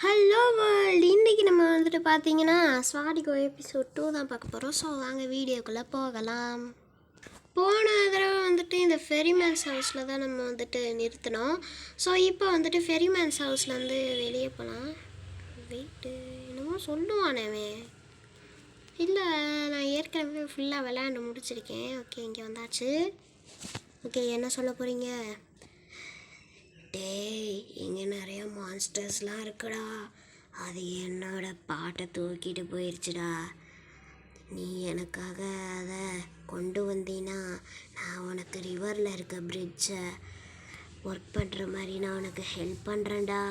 Hello world, இன்றைக்கி நம்ம வந்துட்டு பார்த்தீங்கன்னா ஸ்வாடிகோ எபிசோட் 2 தான் பார்க்க போகிறோம். ஸோ வாங்க வீடியோக்குள்ளே போகலாம். போன தடவை வந்துட்டு இந்த ஃபெரிமேன்ஸ் ஹவுஸில் தான் நம்ம வந்துட்டு நிறுத்தினோம். ஸோ இப்போ வந்துட்டு ஃபெரிமேன்ஸ் ஹவுஸ்லேருந்து வெளியே போகலாம். வெயிட்டு என்னமோ சொல்லுவானவே. இல்லை, நான் ஏற்கனவே ஃபுல்லாக விளையாண்டு முடிச்சிருக்கேன். ஓகே, இங்கே வந்தாச்சு. ஓகே, என்ன சொல்ல போகிறீங்க? டேய், இங்கே நிறைய மான்ஸ்டர்ஸ்லாம் இருக்குடா. அது என்னோட பாட்டை தூக்கிட்டு போயிடுச்சுடா. நீ எனக்காக அதை கொண்டு வந்தீன்னா நான் உனக்கு ரிவரில் இருக்க பிரிட்ஜை ஒர்க் பண்ணுற மாதிரி நான் உனக்கு ஹெல்ப் பண்ணுறேன்டா.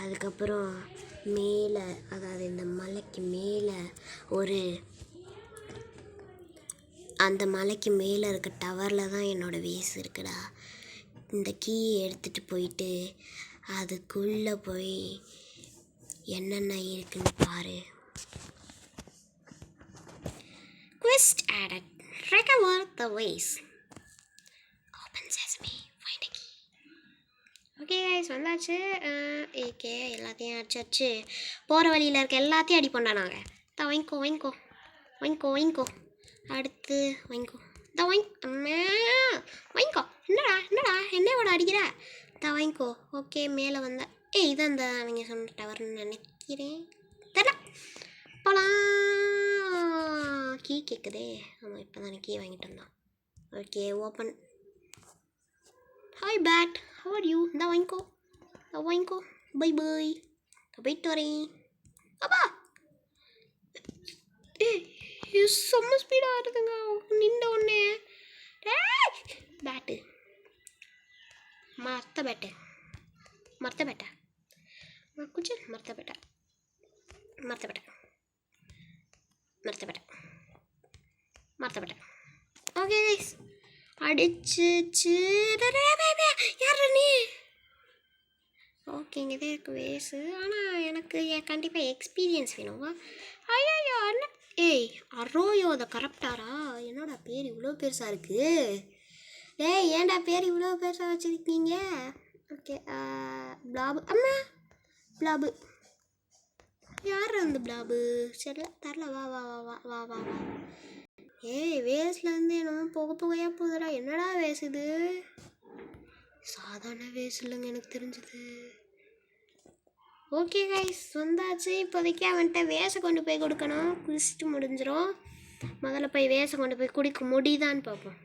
அதுக்கப்புறம் மேலே, அதாவது இந்த மலைக்கு மேலே அந்த மலைக்கு மேலே இருக்க டவரில் தான் என்னோடய வேஸ் இருக்குடா. இந்த கீயை எடுத்துகிட்டு போயிட்டு அதுக்குள்ளே போய் என்னென்ன இருக்குன்னு பாரு. Quest added. Recover the vase. Open sesame. Find a key. Okay guys, வந்தாச்சு. ஓகே, எல்லாத்தையும் அடிச்சாச்சு. போகிற வழியில் இருக்க எல்லாத்தையும் அடிப்போண்டா நாங்கள். தான் வாங்கிக்கோ வாங்கிக்கோ வாங்கிக்கோ வாங்கிக்கோ. அடுத்து வாங்கிக்கோ. தான் அம்மா வாங்கிக்கோ. என்னடா என்னையோட அடிக்கிற? தான் வாங்கிக்கோ. ஓகே, மேலே வந்த இதான் அந்த அவங்க சொன்ன டவர்னு நினைக்கிறேன். தெரியல, போகலாம். கீ கேட்குதே. ஆமாம், இப்போ தானே கீ வாங்கிட்டு வந்தான். Okay, open. Hi Pat, how are you? இந்த வாங்கிக்கோ. Bye bye. போயிட்டு வரேன். அப்பா செம்ம ஸ்பீடாக இருக்குங்க. நின்ற ஒன்று பேட்டு மரத்த பேட்டை குச்சி மரத்த பேட்டை. Okay guys, அடிச்சிச்சு. யார் நீ? ஓகே, இங்கே தான் இருக்குது வேஸு. ஆனால் எனக்கு கண்டிப்பாக எக்ஸ்பீரியன்ஸ் வேணுமா? ஐயோ அண்ணா. அரோயோ த கரப்டாரா? என்னோட பேர் இவ்வளோ பெருசாக இருக்குது. ஏன்டா பேர் இவ்வளோ பெருசாக வச்சுருக்கீங்க? ஓகே, பிளாபு. அம்மா பிளாபு யார் அந்த பிளாபு? சரி தரல. வா வா வா வா வா வா வா. வேஸ்லேருந்து என்னமோ புகையாக போகுதுடா. என்னடா வேஸ் இது? சாதாரண வேஸ் இல்லைங்க, எனக்கு தெரிஞ்சது. ஓகே கைஸ், வந்தாச்சு. இப்போதைக்கு அவன்கிட்ட வேஸை கொண்டு போய் கொடுக்கணும். குளிச்சுட்டு முடிஞ்சிடும். முதல்ல போய் வேஸை கொண்டு போய் குடிக்க முடியுதான்னு பார்ப்போம்.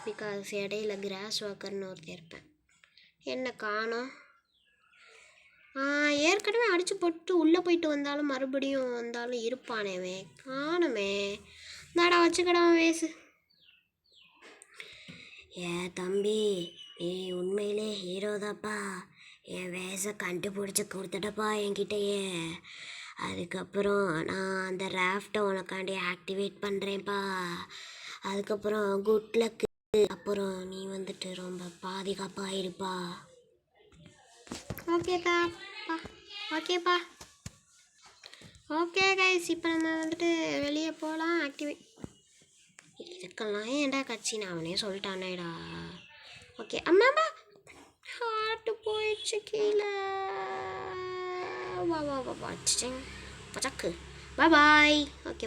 பிகாஸ் இடையில கிராஸ் வாக்கர்னு ஒருத்தர் இருப்பேன். என்ன காணோம்? ஏற்கனவே அடித்து போட்டு உள்ளே போயிட்டு வந்தாலும் மறுபடியும் வந்தாலும் இருப்பானேவே. காணுமே. நாடா வச்சுக்கடா வேஸு. தம்பி, நீ உண்மையிலே ஹீரோ தாப்பா. என் வேஸை கண்டுபிடிச்சி கொடுத்துட்டப்பா என்கிட்டயே. அதுக்கப்புறம் நான் அந்த ராஃப்டை உனக்காண்டி ஆக்டிவேட் பண்ணுறேன்ப்பா. அதுக்கப்புறம் குட் லக்கு. அப்புறம் நீ வந்துட்டு ரொம்ப பாதுகாப்பாக இருப்பா. ஓகேப்பா. ஓகே கைஸ், இப்போ நம்ம வந்துட்டு வெளியே போகலாம். ஆக்டிவேட் இதுக்கெல்லாம் ஏன்டா கட்சி நான் அவனே சொல்லிட்டானேடா. ஓகே, அம்மாப்பா ஹார்ட்டு போயிடுச்சு கீழே. பச்சக்கு பாய். ஓகே,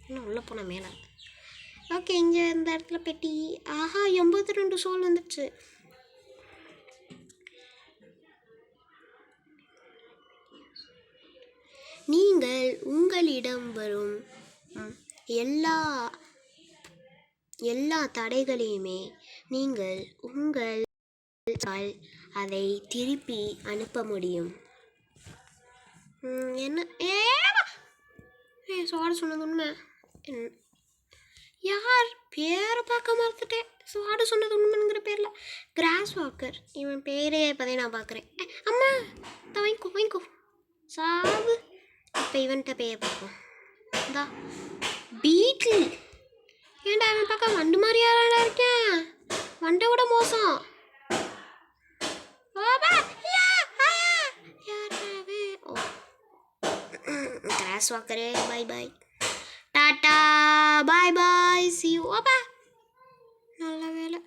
இன்னும் உள்ளே போனால் மேலே. ஓகே, இங்கே இந்த இடத்துல பெட்டி. ஆஹா, 82 சோல் வந்துடுச்சு. நீங்கள் உங்களிடம் வரும் எல்லா தடைகளையுமே நீங்கள் உங்கள் அதை திருப்பி அனுப்ப முடியும். என்ன சுவாடு சொன்னது உண்மை. யார் பேரை பார்க்க மறந்துட்டேன். சுவாடு சொன்னது உண்மைங்கிற பேரில் கிராஸ் வாக்கர். இவன் பேரே இப்போதே நான் பார்க்குறேன். அம்மா தான் வாங்கிக்கோ சாவு. இப்போ இவன்கிட்ட பேய பார்ப்போம். இந்தா பீட்டில். ஏன்டா அவன் பார்க்க வண்டு மாதிரி யாராடா இருக்கேன்? வண்டை விட மோசம். கிராஸ் வாக்கரே, bye bye, tata, bye see you. அப்பா நல்ல வேலை.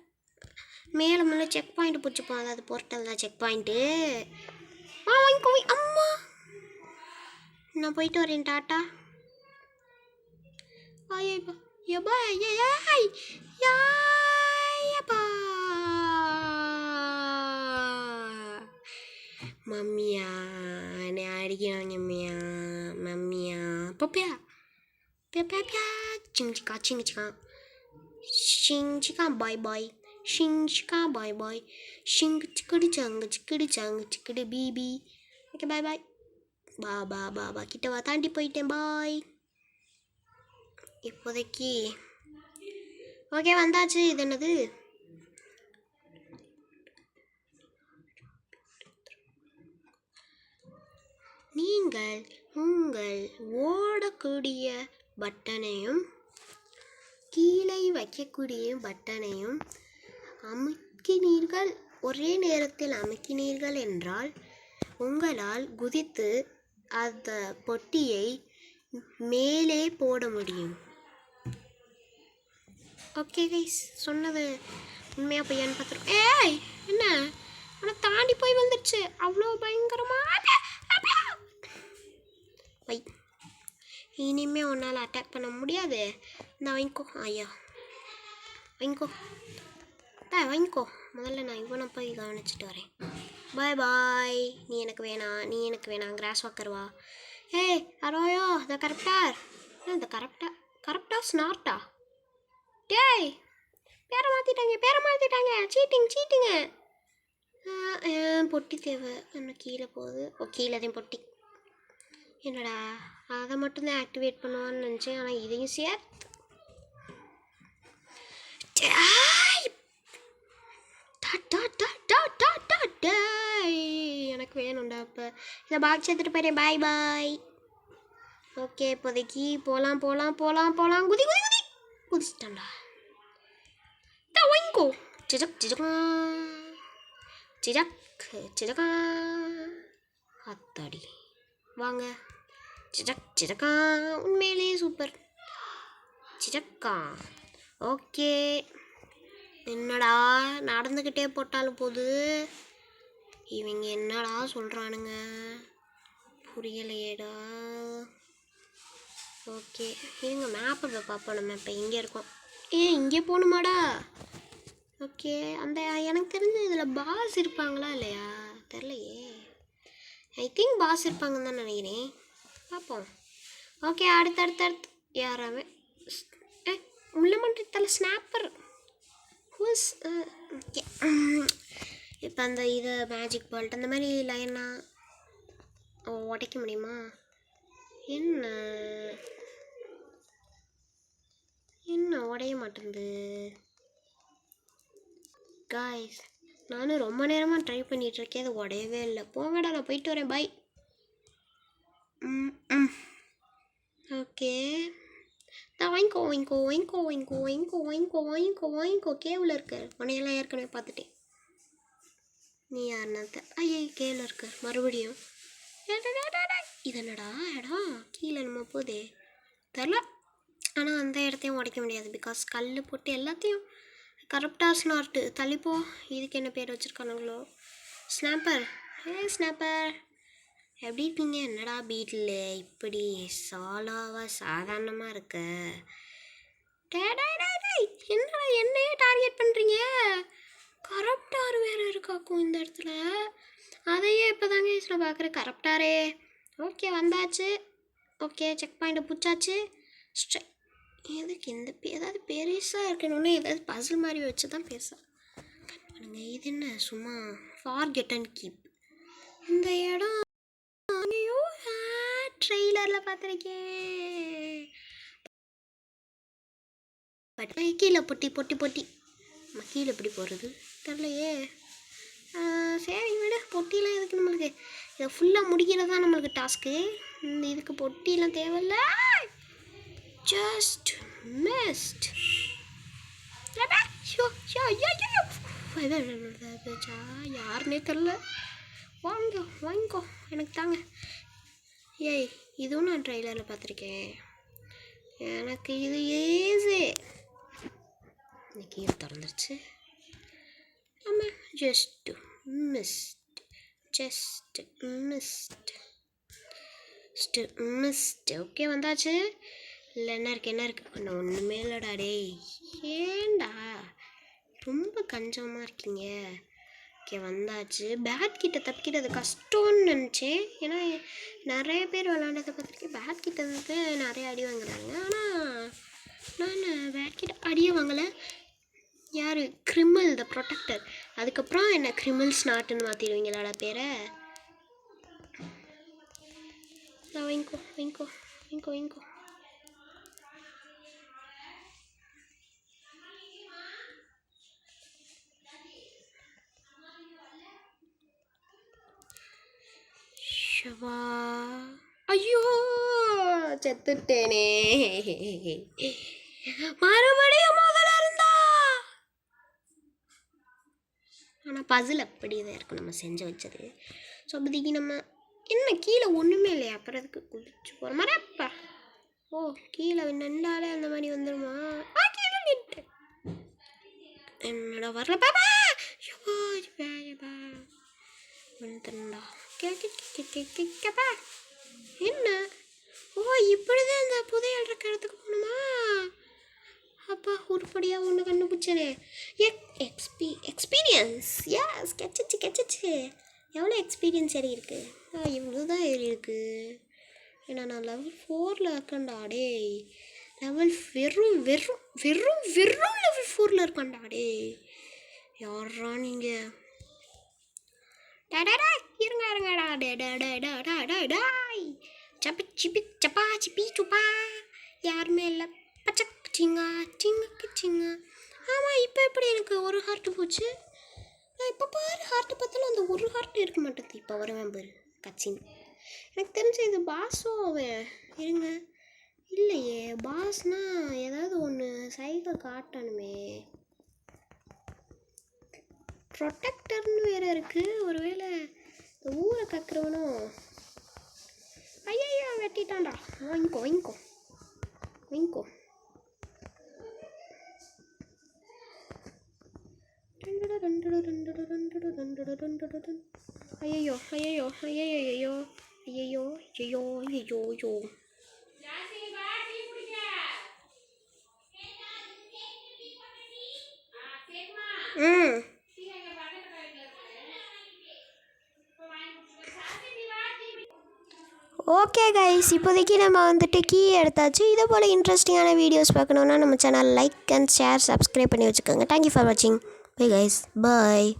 மேலே செக் பாயிண்ட் பிடிச்சிப்போம். அதாவது போர்ட்டல் தான் செக் பாயிண்ட்டு. வாங்கிக்கோ. அம்மா நான் போயிட்டு வரேன், டாட்டா. யப்பா ஏய் யப்பா மம்மியா என்னை அடிக்கிறாங்க மம்மியா பப்பியா பியா சிங்கிச்சிக்கா சிங்கிச்சிக்கா பாய் பாய் சிங்கிச்சிக்கா பாய் பாய் சிங்கிச்சிக்கடி சிக்கடி பிபி. ஓகே பாய் பாய். பா கிட்ட தாண்டி போயிட்டேன். பாய். இப்போதைக்கு ஓகே வந்தாச்சு. இது என்னது? நீங்கள் உங்கள் ஓடக்கூடிய பட்டனையும் கீழே வைக்கக்கூடிய பட்டனையும் அமுக்கினீர்கள், ஒரே நேரத்தில் அமுக்கினீர்கள் என்றால் உங்களால் குதித்து அந்த பொட்டியை மேலே போட முடியும். ஓகே கைஸ், சொன்னது உண்மையாக பையன் பார்த்துரும். ஏய் என்ன ஆனால் தாண்டி போய் வந்துடுச்சு. அவ்வளோ பயங்கரமாக பை. இனிமேல் உன்னால் அட்டாக் பண்ண முடியாது. நான் வாங்கிக்கோ. ஐயா வாங்கிக்கோ. வாங்கிக்கோ. முதல்ல நான் இவனை போய் கவனிச்சுட்டு வரேன். பாய் பாய். நீ எனக்கு வேணாம். கிராஸ் வாக்கர் வா. ஏய் அரோயோ த கரெக்டார். இந்த கரெக்டா ஸ்னார்ட்டா? டேய் பேரை மாற்றிட்டாங்க. சீட்டிங்க. பொட்டி தேவை. இன்னும் கீழே போகுது. கீழே தான் பொட்டி. என்னடா அதை மட்டும்தான் ஆக்டிவேட் பண்ணுவான்னு நினச்சேன். ஆனால் இதையும் சேர்த்து எனக்கு வேணும்டா. இப்போ இதை பாக்ஸ் எடுத்துகிட்டு போயிட்டேன். பாய் பாய். ஓகே இப்போதைக்கு போகலாம். குதிச்சிட்டான்டா. வாங்கிக்கோ. சிஜக்கா அத்தாடி வாங்க. சிஜக்கா உண்மையிலேயே சூப்பர். சிஜக்கா ஓகே. என்னடா நடந்துக்கிட்டே போட்டாலும் போது. இவங்க என்னடா சொல்கிறானுங்க புரியலையேடா. ஓகே இருங்க மேப்பை போய் பார்ப்போம். நம்ம இப்போ இங்கே இருக்கோம். இங்கே போகணுமாடா? ஓகே அந்த எனக்கு தெரிஞ்சு இதில் பாஸ் இருப்பாங்களா இல்லையா தெரிலையே. ஐ திங்க் பாஸ் இருப்பாங்கன்னு தான் நினைக்கிறேன். பார்ப்போம். ஓகே அடுத்து யாராவே உள்ளமன்றி ஸ்னாப்பர் ஹூஸ். ஓகே இப்போ அந்த இதை மேஜிக் பால்ட் அந்த மாதிரி லைனா உடைக்க முடியுமா? என்ன உடைய மாட்டேங்குது காய்ஸ். நானும் ரொம்ப நேரமாக ட்ரை பண்ணிகிட்ருக்கேன். அது உடையவே இல்லை. போங்கடா நான் போயிட்டு வரேன். பாய். ஓகே நான் வாங்கிக்கோ. கேவில் இருக்க உனையெல்லாம் ஏற்கனவே பார்த்துட்டேன். நீ யாருன்னா ஐயே கேவில் இருக்க மறுபடியும். இது என்னடா இடம் கீழே நம்ம போதே தெரில. ஆனால் அந்த இடத்தையும் உடைக்க முடியாது. பிகாஸ் கல் போட்டு எல்லாத்தையும் கரெக்டாக ஸ்னார்ட்டு தள்ளிப்போ. இதுக்கு என்ன பேர் வச்சுருக்கானுங்களோ? ஸ்னாப்பர். ஸ்னாப்பர் எப்படி இருக்கீங்க? என்னடா பீட்டில் இப்படி சாதாரணமாக இருக்க? என்னடா என்னையே டார்கெட் பண்ணுறீங்க? கரெக்டார் வேறு இருக்காக்கும் இந்த இடத்துல. அதையே இப்போ தாங்க நான் பார்க்குறேன். கரெக்டாரே. ஓகே வந்தாச்சு. ஓகே செக் பாயிண்ட்டை பிடிச்சாச்சு. எதுக்கு இந்த ஏதாவது பெருசாக இருக்கணும்னா ஏதாவது பசில் மாதிரி வச்சு தான் பெருசாக பண்ணுங்க. இது என்ன சும்மா ஃபார்கெட் அண்ட் கீப். இந்த இடம் ஐயோ ட்ரெய்லரில் பார்த்துருக்கேன். கீழே பொட்டி நம்ம கீழே எப்படி போகிறது தெரியலையே. சரி விட பொட்டிலாம் எதுக்கு நம்மளுக்கு? இதை ஃபுல்லாக முடிக்கிறது தான் நம்மளுக்கு டாஸ்க்கு. இந்த இதுக்கு பொட்டிலாம் தேவையில்ல. Just missed. யாருன்னே தெரில. வாங்கிக்கோ எனக்கு தாங்க. ஏய் இதுவும் நான் ட்ரெய்லரில் பார்த்துருக்கேன். எனக்கு இது ஈஸி. இன்னைக்கு திறந்துருச்சு. ஆமாம் just missed. Just missed. Okay வந்தாச்சு. இல்லை என்ன இருக்குது இன்னும் ஒன்றுமே இல்லைடா டேய். ஏண்டா ரொம்ப கஞ்சமாக இருக்கீங்க. ஓகே வந்தாச்சு. பேட் கிட்ட தப்பிக்கிறது கஷ்டம்னு நினச்சேன். ஏன்னா நிறைய பேர் விளாண்டதை பார்த்துருக்கேன். பேட் கிட்ட வந்து நிறைய அடி வாங்குறாங்க. ஆனால் நான் பேட் கிட்ட அடியே வாங்கலை. யார் கிரிமில் த ப்ரொடெக்டர். அதுக்கப்புறம் என்ன கிரிமில்ஸ் நாட்டுன்னு மாற்றிடுவீங்களாடா பேரை. வாங்கிக்கோ. ஷவா ஐயோ செத்துட்டேனே. மறுபடியும் முதல்ல இருந்தா. ஆனால் பசில் அப்படி தான் இருக்கும் நம்ம செஞ்சு வச்சது. ஸோ அப்போதைக்கு நம்ம என்ன கீழே ஒன்றுமே இல்லையா, அப்புறம் அதுக்கு குதிச்சு போகிற மாதிரி அப்பா. ஓ கீழே நின்றாலே அந்த மாதிரி வந்துடுமா. கீழே நின்று என்னடா வரல பாப்பா. வந்துடா என்ன. ஓ இப்படிதான் அந்த புதையல் இருக்கிற இடத்துக்கு போகணுமா. அப்பா உருப்படியாக ஒன்று கண்டுபிடிச்சனே. எக்ஸ்பீரியன்ஸ். எஸ் கெச்சிச்சு. எவ்வளோ எக்ஸ்பீரியன்ஸ் ஏறி இருக்குது. இவ்வளோ தான் ஏறி இருக்குது. ஏன்னா நான் லெவல் 4 இருக்கேன்டா டே. வெறும் லெவல் 4 இருக்கேன்டா டே. யாரா நீங்கள். இருங்கடா சப்பா சிப்பி சுப்பா யாருமே இல்லை. பச்சக்கு சிங்க. ஆமாம் இப்போ எப்படி எனக்கு ஒரு ஹார்ட்டு போச்சு. நான் இப்போ பாரு ஹார்ட்டு பார்த்தாலும் அந்த ஒரு ஹார்ட்டு இருக்க மாட்டேது. இப்போ வருவேன் பாரு கச்சின். எனக்கு தெரிஞ்ச இது பாஸும் அவன். இருங்க இல்லையே பாஸ்னால் ஏதாவது ஒன்று சைக்கிள் காட்டணுமே. ப்ரொடெக்டர்னு வேறு இருக்குது. ஒருவேளை இந்த ஊரை கக்குறவனும். ஐயா வெட்டிட்டான்டா. வாங்கிக்கோ. ஐயோ. ஓகே கைஸ், இப்போதைக்கு நம்ம வந்துட்டு கீ எடுத்தாச்சு. இதே போல் இன்ட்ரெஸ்டிங்கான வீடியோஸ் பார்க்கணுன்னா நம்ம channel like and share subscribe பண்ணி வச்சுக்கோங்க. தேங்க்யூ ஃபார் வாட்சிங். பை கைஸ், பாய்.